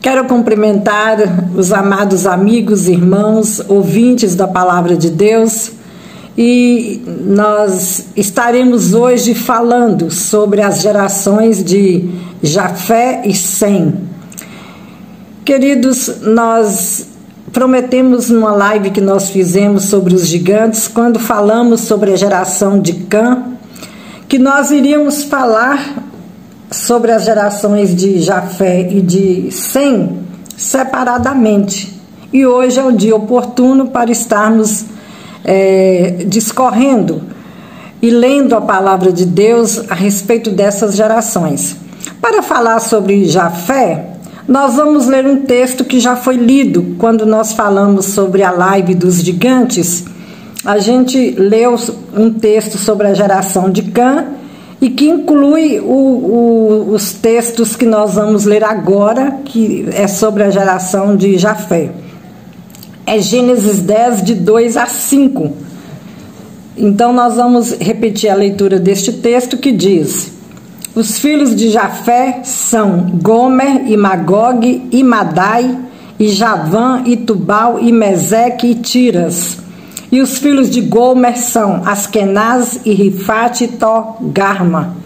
Quero cumprimentar os amados amigos, irmãos, ouvintes da Palavra de Deus, e nós estaremos hoje falando sobre as gerações de Jafé e Sem. Queridos, nós prometemos numa live que nós fizemos sobre os gigantes, quando falamos sobre a geração de Cã, que nós iríamos falar sobre as gerações de Jafé e de Sem separadamente. E hoje é o dia oportuno para estarmos discorrendo e lendo a palavra de Deus a respeito dessas gerações. Para falar sobre Jafé, nós vamos ler um texto que já foi lido quando nós falamos sobre a live dos gigantes. A gente leu um texto sobre a geração de Cã e que inclui os textos que nós vamos ler agora, que é sobre a geração de Jafé. É Gênesis 10, de 2 a 5. Então nós vamos repetir a leitura deste texto que diz: os filhos de Jafé são Gomer e Magog e Madai e Javã e Tubal e Meseque e Tiras. E os filhos de Gomer são Askenaz e Rifate e Togarma.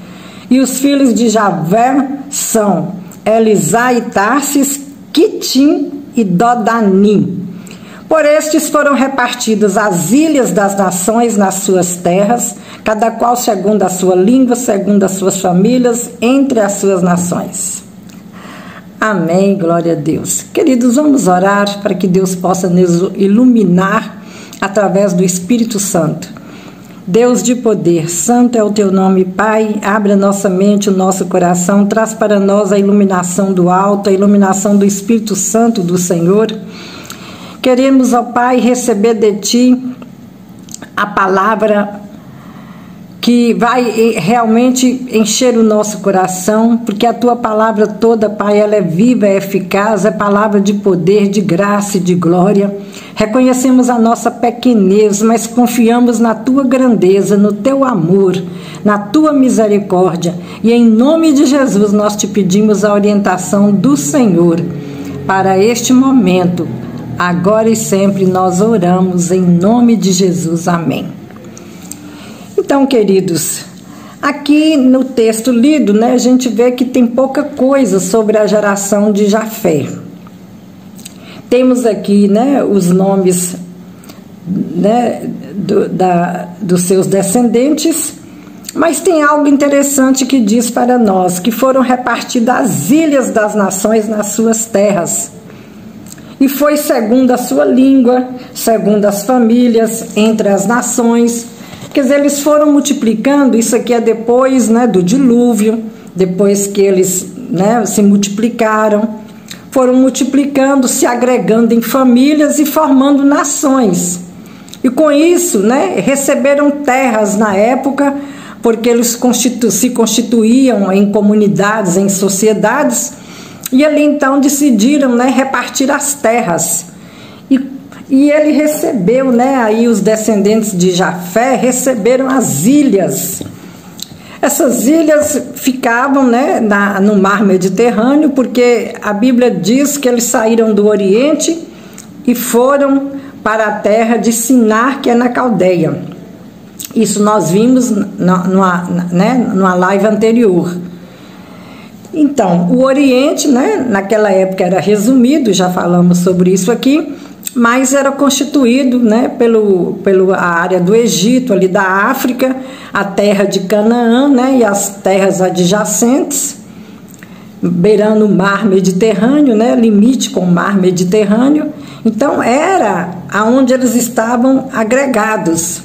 E os filhos de Jafé são Elisá e Tarsis, Quitim e Dodanim. Por estes foram repartidas as ilhas das nações nas suas terras, cada qual segundo a sua língua, segundo as suas famílias, entre as suas nações. Amém, glória a Deus. Queridos, vamos orar para que Deus possa nos iluminar através do Espírito Santo. Deus de poder, santo é o teu nome, Pai. Abre a nossa mente, o nosso coração, traz para nós a iluminação do alto, a iluminação do Espírito Santo do Senhor. Queremos, ó Pai, receber de Ti a palavra que vai realmente encher o nosso coração, porque a Tua palavra toda, Pai, ela é viva, é eficaz, é palavra de poder, de graça e de glória. Reconhecemos a nossa pequenez, mas confiamos na Tua grandeza, no Teu amor, na Tua misericórdia. E em nome de Jesus nós Te pedimos a orientação do Senhor para este momento. Agora e sempre nós oramos em nome de Jesus. Amém. Então, queridos, aqui no texto lido, né, a gente vê que tem pouca coisa sobre a geração de Jafé. Temos aqui, né, os nomes, né, dos seus descendentes, mas tem algo interessante que diz para nós, que foram repartidas as ilhas das nações nas suas terras. E foi segundo a sua língua, segundo as famílias, entre as nações. Quer dizer, eles foram multiplicando. Isso aqui é depois, né, do dilúvio, depois que eles, né, se multiplicaram. Foram multiplicando, se agregando em famílias e formando nações. E com isso, né, receberam terras na época, porque eles se constituíam em comunidades, em sociedades. E ali então decidiram, né, repartir as terras. E ele recebeu, né, aí os descendentes de Jafé receberam as ilhas. Essas ilhas ficavam, né, no mar Mediterrâneo, porque a Bíblia diz que eles saíram do Oriente e foram para a terra de Sinar, que é na Caldeia. Isso nós vimos numa live anterior. Então, o Oriente, né, naquela época era resumido, já falamos sobre isso aqui, mas era constituído, né, pela área do Egito, ali da África, a terra de Canaã, né, e as terras adjacentes, beirando o mar Mediterrâneo, né, limite com o mar Mediterrâneo. Então, era aonde eles estavam agregados.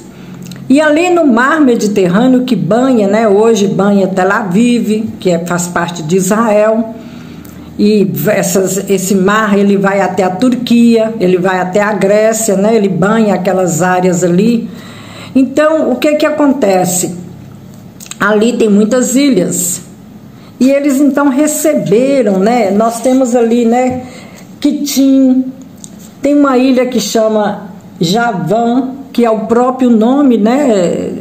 E ali no mar Mediterrâneo, que banha, né, hoje banha Tel Aviv, que faz parte de Israel, e esse mar ele vai até a Turquia, ele vai até a Grécia, né, ele banha aquelas áreas ali. Então, o que acontece? Ali tem muitas ilhas, e eles então receberam, né, nós temos ali, né, Quitim, tem uma ilha que chama Javã, que é o próprio nome, né,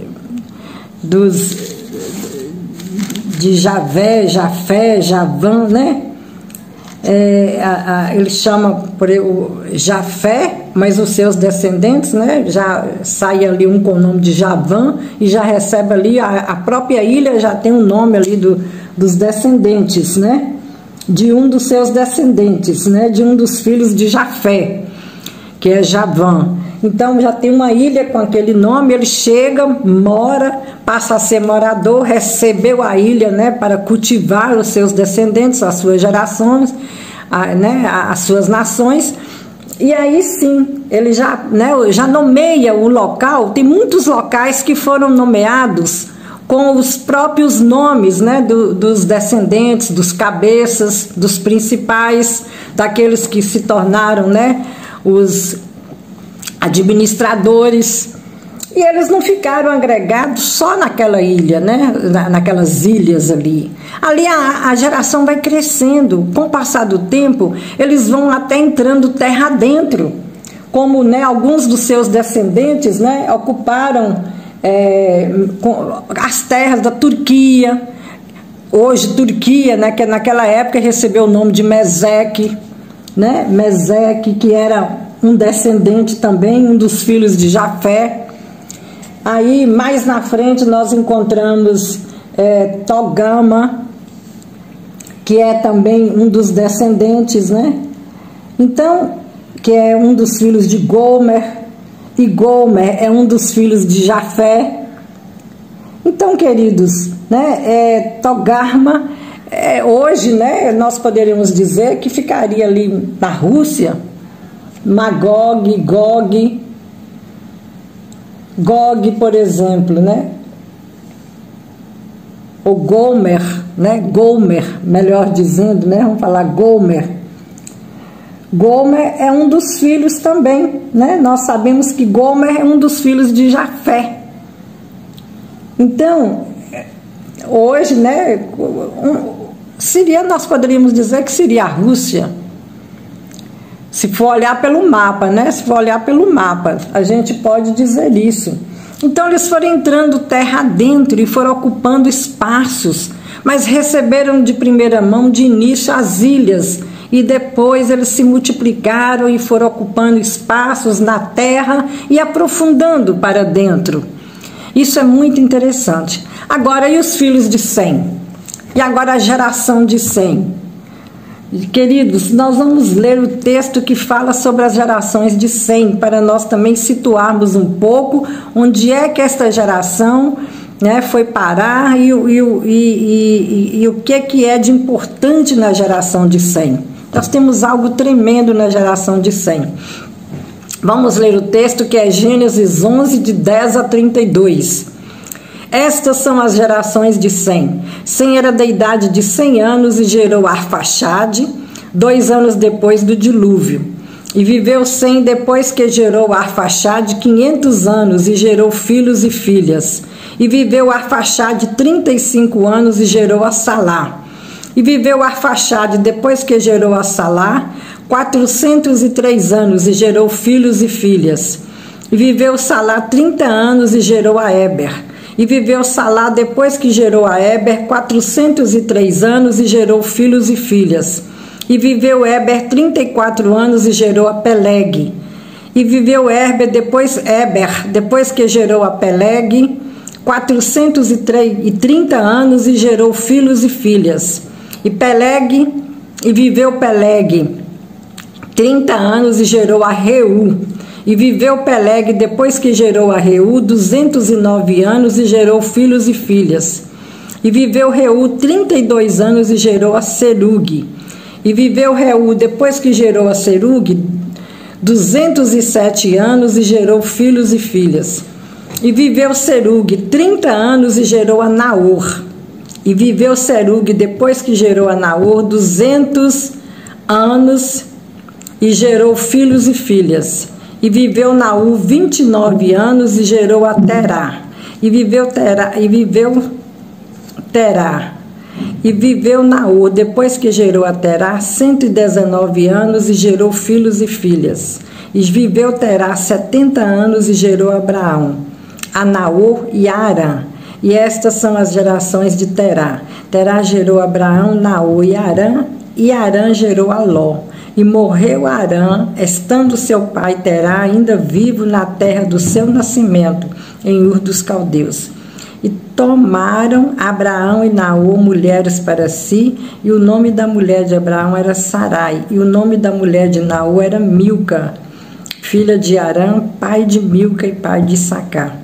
de Javé, Jafé, Javã, né? ele chama por Jafé, mas os seus descendentes, né, já sai ali um com o nome de Javã, e já recebe ali, a própria ilha já tem um nome ali dos descendentes, né, de um dos seus descendentes, né, de um dos filhos de Jafé, que é Javã. Então já tem uma ilha com aquele nome, ele chega, mora, passa a ser morador, recebeu a ilha, né, para cultivar os seus descendentes, as suas gerações, né, as suas nações. E aí sim, ele já, né, já nomeia o local. Tem muitos locais que foram nomeados com os próprios nomes, né, dos descendentes, dos cabeças, dos principais, daqueles que se tornaram, né, os administradores. E eles não ficaram agregados só naquela ilha, né? Naquelas ilhas ali. Ali a geração vai crescendo. Com o passar do tempo, eles vão até entrando terra dentro. Como, né, alguns dos seus descendentes, né, ocuparam as terras da Turquia. Hoje, Turquia, né, que naquela época recebeu o nome de Meseque, né? Meseque, que era um descendente também, um dos filhos de Jafé. Aí, mais na frente, nós encontramos Togama, que é também um dos descendentes, né? Então, que é um dos filhos de Gomer, e Gomer é um dos filhos de Jafé. Então, queridos, né, Togarma, hoje, né, nós poderíamos dizer que ficaria ali na Rússia, Magog, Gog, por exemplo, né? O Gomer, né? Gomer, melhor dizendo, né? Vamos falar Gomer. Gomer é um dos filhos também, né? Nós sabemos que Gomer é um dos filhos de Jafé. Então, hoje, né? Nós poderíamos dizer que seria a Rússia. Se for olhar pelo mapa, né? Se for olhar pelo mapa, a gente pode dizer isso. Então, eles foram entrando terra dentro e foram ocupando espaços, mas receberam de primeira mão, de início, as ilhas. E depois eles se multiplicaram e foram ocupando espaços na terra e aprofundando para dentro. Isso é muito interessante. Agora, e os filhos de Sem? E agora a geração de Sem? Queridos, nós vamos ler o texto que fala sobre as gerações de Sem, para nós também situarmos um pouco onde é que esta geração, né, foi parar e o que é de importante na geração de Sem. Nós temos algo tremendo na geração de Sem. Vamos ler o texto que é Gênesis 11, de 10 a 32. Estas são as gerações de Sem. Sem era da idade de 100 anos e gerou Arfaxade, 2 anos depois do dilúvio. E viveu Sem depois que gerou Arfaxade 500 anos e gerou filhos e filhas. E viveu Arfaxade 35 anos e gerou a Salá. E viveu Arfaxade depois que gerou a Salá 403 anos e gerou filhos e filhas. E viveu Salá 30 anos e gerou a Éber. E viveu Salá depois que gerou a Éber 403 anos e gerou filhos e filhas. E viveu Éber 34 anos e gerou a Peleg. E viveu Éber depois que gerou a Peleg 430 anos e gerou filhos e filhas. E viveu Peleg 30 anos e gerou a Reu. E viveu Peleg depois que gerou a Reu 209 anos e gerou filhos e filhas. E viveu Reu 32 anos e gerou a Serug. E viveu Reu depois que gerou a Serug 207 anos e gerou filhos e filhas. E viveu Serug 30 anos e gerou a Naor. E viveu Serug depois que gerou a Naor 200 anos e gerou filhos e filhas. E viveu Naú 29 anos e gerou a Terá. E viveu Naú, depois que gerou a Terá, 119 anos e gerou filhos e filhas. E viveu Terá 70 anos e gerou Abraão, a Naor e a Arã. E estas são as gerações de Terá. Terá gerou Abraão, Naor e Arã. e Arã gerou a Ló. E morreu Arã, estando seu pai Terá ainda vivo na terra do seu nascimento, em Ur dos Caldeus. E tomaram Abraão e Naor mulheres para si, e o nome da mulher de Abraão era Sarai, e o nome da mulher de Naor era Milca, filha de Arã, pai de Milca e pai de Issacar.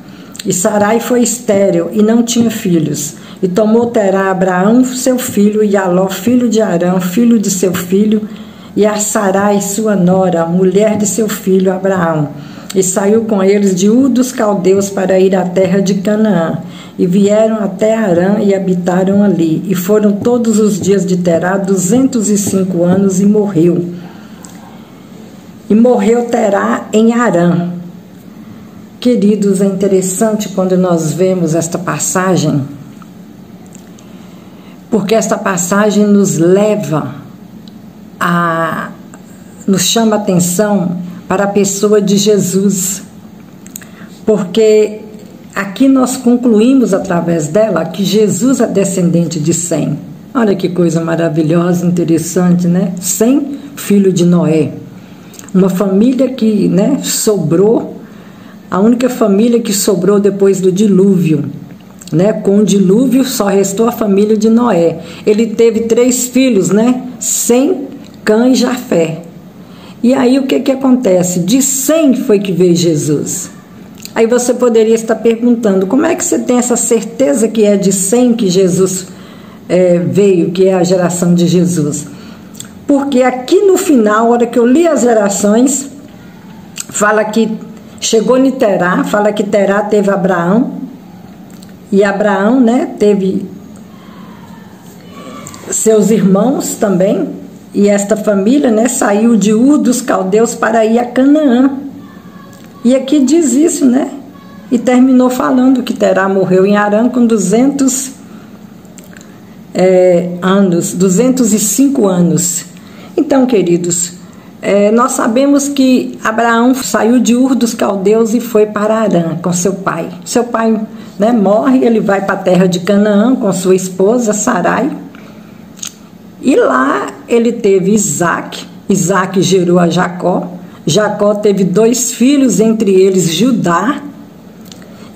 E Sarai foi estéril e não tinha filhos. E tomou Terá Abraão, seu filho, e Aló, filho de Arã, filho de seu filho, e a Sarai, sua nora, mulher de seu filho Abraão. E saiu com eles de Ur dos Caldeus para ir à terra de Canaã. E vieram até Arã e habitaram ali. E foram todos os dias de Terá 205 anos e morreu. E morreu Terá em Arã. Queridos, é interessante quando nós vemos esta passagem, porque esta passagem nos chama a atenção para a pessoa de Jesus, porque aqui nós concluímos através dela que Jesus é descendente de Sem. Olha que coisa maravilhosa, interessante, né? Sem, filho de Noé. Uma família que, né, sobrou, a única família que sobrou depois do dilúvio, né? Com o dilúvio só restou a família de Noé. Ele teve 3 filhos, né? Sem, Cã e Jafé. E aí o que acontece? De Sem foi que veio Jesus. Aí você poderia estar perguntando, como é que você tem essa certeza que é de Sem que Jesus veio, que é a geração de Jesus? Porque aqui no final, a hora que eu li as gerações, fala que chegou em Terá, fala que Terá teve Abraão, e Abraão, né, teve seus irmãos também, e esta família, né, saiu de Ur dos Caldeus para ir a Canaã. E aqui diz isso, né? E terminou falando que Terá morreu em Arã com 205 anos. Então, queridos, nós sabemos que Abraão saiu de Ur dos Caldeus e foi para Arã com seu pai. Seu pai, né, morre, ele vai para a terra de Canaã com sua esposa Sarai. E lá ele teve Isaac. Isaac gerou a Jacó. Jacó teve 2 filhos, entre eles Judá.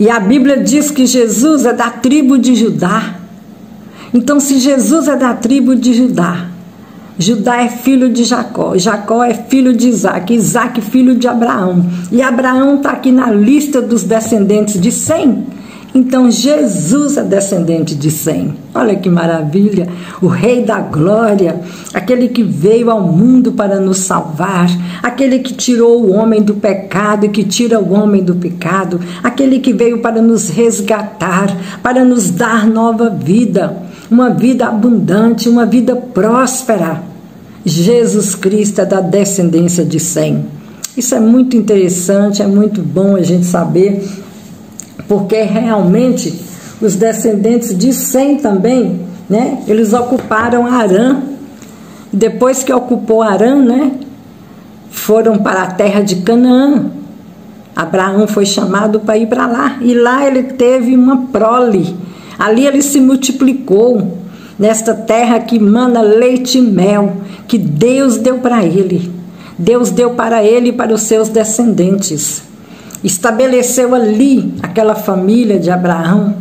E a Bíblia diz que Jesus é da tribo de Judá. Então, se Jesus é da tribo de Judá, Judá é filho de Jacó, Jacó é filho de Isaac, Isaac filho de Abraão. E Abraão está aqui na lista dos descendentes de Sem. Então Jesus é descendente de Sem. Olha que maravilha! O Rei da Glória, aquele que veio ao mundo para nos salvar, aquele que tirou o homem do pecado e que tira o homem do pecado, aquele que veio para nos resgatar, para nos dar nova vida, uma vida abundante, uma vida próspera. Jesus Cristo é da descendência de Sem. Isso é muito interessante, é muito bom a gente saber, porque realmente os descendentes de Sem também, né, eles ocuparam Arã. Depois que ocupou Arã, né, foram para a terra de Canaã. Abraão foi chamado para ir para lá, e lá ele teve uma prole. Ali ele se multiplicou, nesta terra que mana leite e mel, que Deus deu para ele. Deus deu para ele e para os seus descendentes. Estabeleceu ali aquela família de Abraão,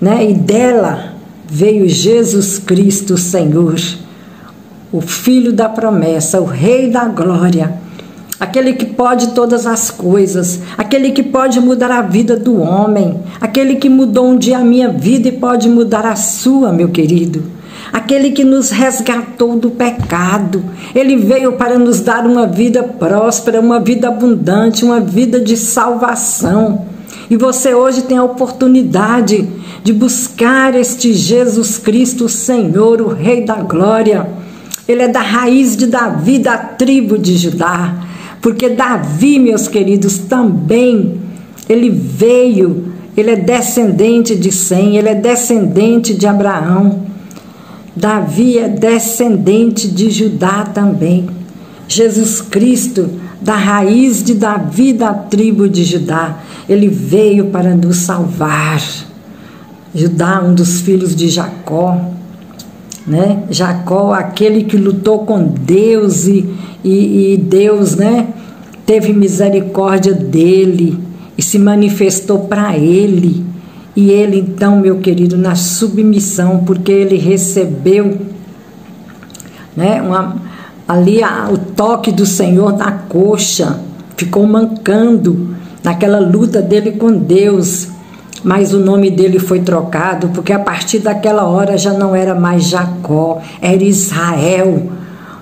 né? E dela veio Jesus Cristo, o Senhor, o Filho da promessa, o Rei da glória, aquele que pode todas as coisas, aquele que pode mudar a vida do homem, aquele que mudou um dia a minha vida e pode mudar a sua, meu querido. Aquele que nos resgatou do pecado. Ele veio para nos dar uma vida próspera, uma vida abundante, uma vida de salvação. E você hoje tem a oportunidade de buscar este Jesus Cristo, o Senhor, o Rei da Glória. Ele é da raiz de Davi, da tribo de Judá. Porque Davi, meus queridos, também, ele veio, ele é descendente de Sem, ele é descendente de Abraão. Davi é descendente de Judá também. Jesus Cristo, da raiz de Davi, da tribo de Judá, ele veio para nos salvar. Judá, um dos filhos de Jacó. né? Jacó, aquele que lutou com Deus e Deus, né, teve misericórdia dele e se manifestou para ele. E ele então, meu querido, na submissão, porque ele recebeu, né, o toque do Senhor na coxa, ficou mancando naquela luta dele com Deus, mas o nome dele foi trocado, porque a partir daquela hora já não era mais Jacó, era Israel,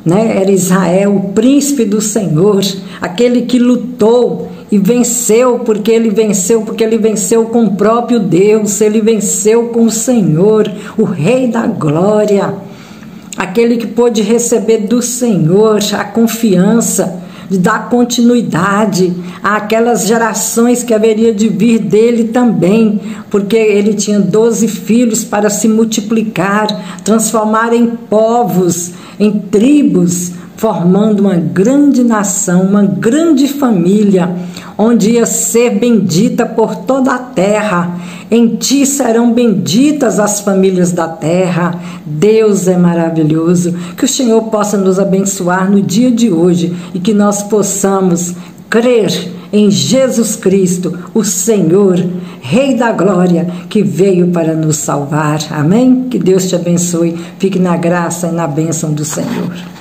né? Era Israel, o príncipe do Senhor, aquele que lutou e venceu, porque ele venceu com o próprio Deus, ele venceu com o Senhor, o Rei da Glória, aquele que pôde receber do Senhor a confiança de dar continuidade àquelas gerações que haveria de vir dele também, porque ele tinha 12 filhos para se multiplicar, transformar em povos, em tribos, formando uma grande nação, uma grande família, onde ia ser bendita por toda a terra. Em ti serão benditas as famílias da terra. Deus é maravilhoso. Que o Senhor possa nos abençoar no dia de hoje e que nós possamos crer em Jesus Cristo, o Senhor, Rei da Glória, que veio para nos salvar. Amém? Que Deus te abençoe. Fique na graça e na bênção do Senhor.